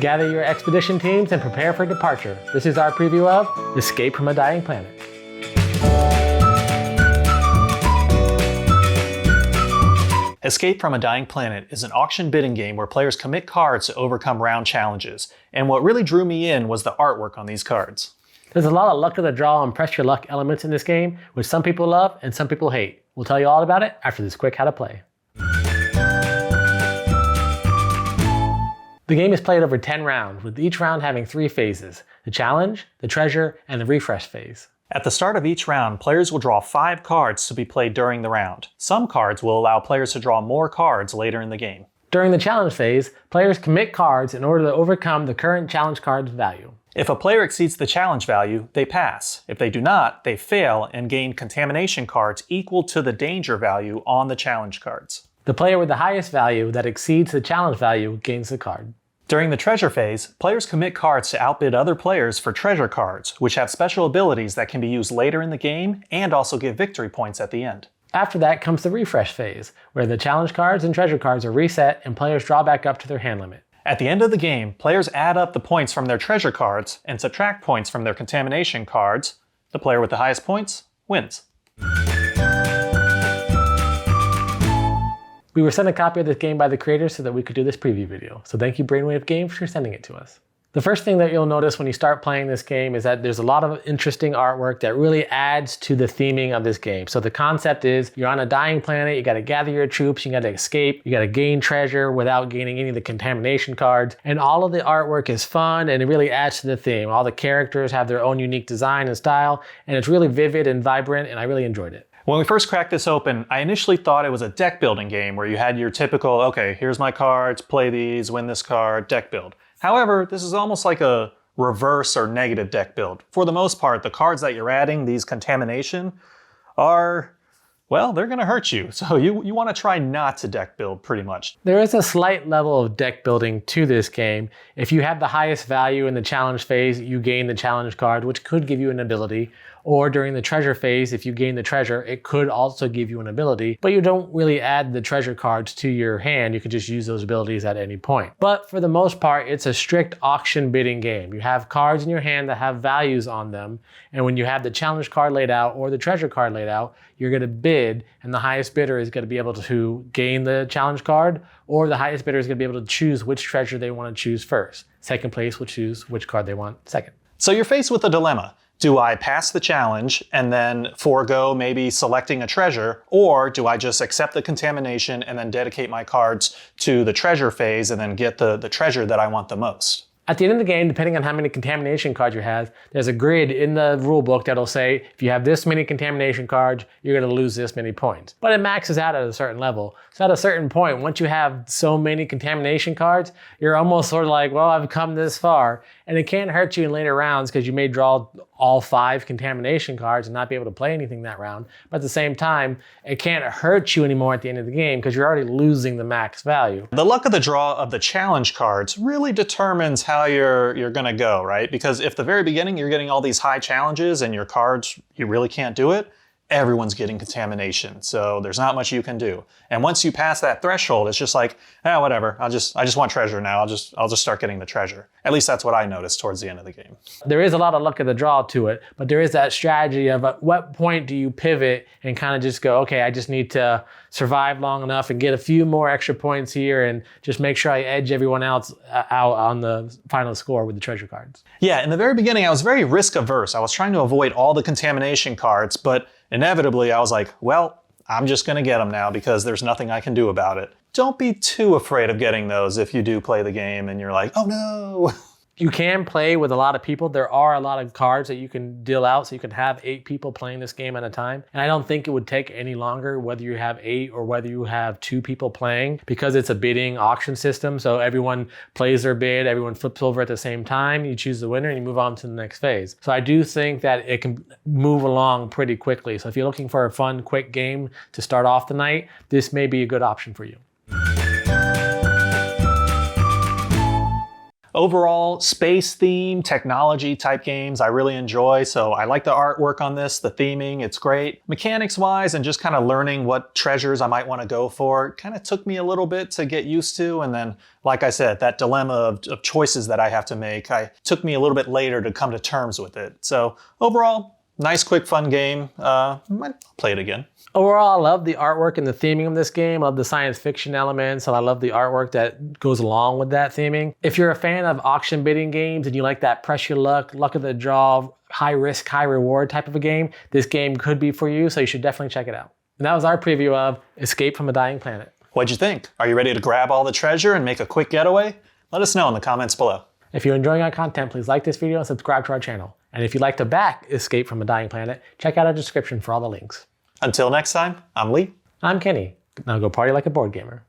Gather your expedition teams and prepare for departure. This is our preview of Escape from a Dying Planet. Escape from a Dying Planet is an auction bidding game where players commit cards to overcome round challenges. And what really drew me in was the artwork on these cards. There's a lot of luck of the draw and press your luck elements in this game, which some people love and some people hate. We'll tell you all about it after this quick how to play. The game is played over 10 rounds, with each round having 3 phases: the challenge, the treasure, and the refresh phase. At the start of each round, players will draw 5 cards to be played during the round. Some cards will allow players to draw more cards later in the game. During the challenge phase, players commit cards in order to overcome the current challenge card's value. If a player exceeds the challenge value, they pass. If they do not, they fail and gain contamination cards equal to the danger value on the challenge cards. The player with the highest value that exceeds the challenge value gains the card. During the treasure phase, players commit cards to outbid other players for treasure cards, which have special abilities that can be used later in the game and also give victory points at the end. After that comes the refresh phase, where the challenge cards and treasure cards are reset and players draw back up to their hand limit. At the end of the game, players add up the points from their treasure cards and subtract points from their contamination cards. The player with the highest points wins. We were sent a copy of this game by the creators so that we could do this preview video. So thank you BrainWave Games for sending it to us. The first thing that you'll notice when you start playing this game is that there's a lot of interesting artwork that really adds to the theming of this game. So the concept is you're on a dying planet, you gotta gather your troops, you gotta escape, you gotta gain treasure without gaining any of the contamination cards. And all of the artwork is fun and it really adds to the theme. All the characters have their own unique design and style, and it's really vivid and vibrant, and I really enjoyed it. When we first cracked this open, I initially thought it was a deck building game where you had your typical, okay, here's my cards, play these, win this card, deck build. However, this is almost like a reverse or negative deck build. For the most part, the cards that you're adding, these contamination, are, well, they're gonna hurt you. So you wanna try not to deck build pretty much. There is a slight level of deck building to this game. If you have the highest value in the challenge phase, you gain the challenge card, which could give you an ability. Or during the treasure phase, if you gain the treasure, it could also give you an ability, but you don't really add the treasure cards to your hand. You can just use those abilities at any point. But for the most part, it's a strict auction bidding game. You have cards in your hand that have values on them, and when you have the challenge card laid out or the treasure card laid out, you're gonna bid, and the highest bidder is gonna be able to gain the challenge card, or the highest bidder is gonna be able to choose which treasure they wanna choose first. Second place will choose which card they want second. So you're faced with a dilemma. Do I pass the challenge and then forego maybe selecting a treasure, or do I just accept the contamination and then dedicate my cards to the treasure phase and then get the treasure that I want the most? At the end of the game, depending on how many contamination cards you have, there's a grid in the rule book that'll say, if you have this many contamination cards, you're gonna lose this many points. But it maxes out at a certain level. So at a certain point, once you have so many contamination cards, you're almost sort of like, well, I've come this far. And it can't hurt you in later rounds because you may draw all 5 contamination cards and not be able to play anything that round. But at the same time, it can't hurt you anymore at the end of the game because you're already losing the max value. The luck of the draw of the challenge cards really determines how you're gonna go, right? Because if the very beginning you're getting all these high challenges and your cards, you really can't do it, everyone's getting contamination. So there's not much you can do. And once you pass that threshold, it's just like, whatever. I just want treasure now. I'll just start getting the treasure. At least that's what I noticed towards the end of the game. There is a lot of luck of the draw to it, but there is that strategy of at what point do you pivot and kind of just go, okay, I just need to survive long enough and get a few more extra points here and just make sure I edge everyone else out on the final score with the treasure cards. Yeah, in the very beginning, I was very risk averse. I was trying to avoid all the contamination cards, but inevitably I was like, well, I'm just gonna get them now because there's nothing I can do about it. Don't be too afraid of getting those if you do play the game and you're like, oh no. You can play with a lot of people. There are a lot of cards that you can deal out, so you can have 8 people playing this game at a time. And I don't think it would take any longer whether you have 8 or whether you have 2 people playing, because it's a bidding auction system. So everyone plays their bid, everyone flips over at the same time, you choose the winner and you move on to the next phase. So I do think that it can move along pretty quickly. So if you're looking for a fun, quick game to start off the night, this may be a good option for you. Overall, space theme, technology type games I really enjoy, so I like the artwork on this, the theming, it's great. Mechanics wise and just kind of learning what treasures I might want to go for, it kind of took me a little bit to get used to, and then like I said, that dilemma of choices that I have to make, took me a little bit later to come to terms with it. So overall, nice, quick, fun game. Might play it again. Overall, I love the artwork and the theming of this game. I love the science fiction elements, and I love the artwork that goes along with that theming. If you're a fan of auction bidding games and you like that press your luck, luck of the draw, high risk, high reward type of a game, this game could be for you, so you should definitely check it out. And that was our preview of Escape from a Dying Planet. What'd you think? Are you ready to grab all the treasure and make a quick getaway? Let us know in the comments below. If you're enjoying our content, please like this video and subscribe to our channel. And if you'd like to back Escape from a Dying Planet, check out our description for all the links. Until next time, I'm Lee. I'm Kenny. Now go party like a board gamer.